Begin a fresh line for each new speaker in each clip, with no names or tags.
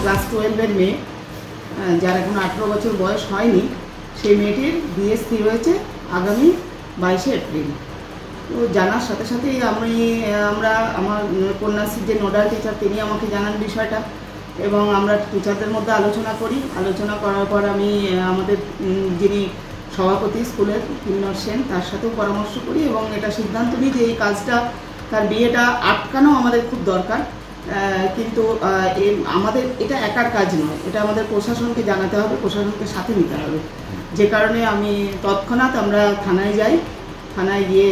Class 12-এর মেয়ে, যার এখন 18 বছর বয়স হয়নি, সেই মেয়েটির বিয়ে স্থির হয়েছে আগামী 22শে এপ্রিল। তো জানার সাথে সাথেই আমরা আমার কন্যাশ্রীর যে নোডাল টিচার তিনি আমাকে জানান বিষয়টা, এবং আমরা টিচারদের মধ্যে আলোচনা করার পর আমি আমাদের যিনি সভাপতি স্কুলের কিন্নর সেন তার সাথেও পরামর্শ করি এবং এটা সিদ্ধান্ত নিই যে এই কাজটা, তার বিয়েটা আটকানো আমাদের খুব দরকার। কিন্তু আমাদের এটা একার কাজ নয়, এটা আমাদের প্রশাসনকে জানাতে হবে, প্রশাসনকে সাথে নিতে হবে। যে কারণে আমি তৎক্ষণাৎ আমরা থানায় যাই, থানায় গিয়ে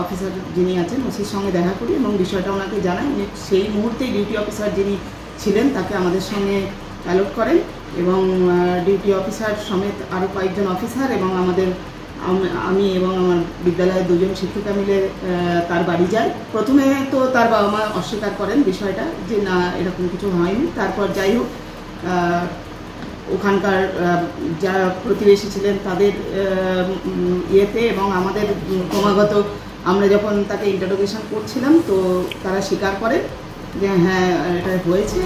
অফিসার যিনি আছেন ওসির সঙ্গে দেখা করি এবং বিষয়টা ওনাকে জানাই। সেই মুহূর্তে ডিউটি অফিসার যিনি ছিলেন তাকে আমাদের সঙ্গে অ্যালট করেন এবং ডিউটি অফিসার সমেত আরও কয়েকজন অফিসার এবং আমি এবং আমার বিদ্যালয়ের দুজন শিক্ষিকা মিলে তার বাড়ি যাই। প্রথমে তো তার বাবা মা অস্বীকার করেন বিষয়টা, যে না এরকম কিছু হয়নি। তারপর যাই হোক ওখানকার যারা প্রতিবেশী ছিলেন তাদের ইয়েতে এবং আমাদের ক্রমাগত আমরা যখন তাকে ইন্টারোগেশন করছিলাম তো তারা স্বীকার করে যে হ্যাঁ এটা হয়েছে।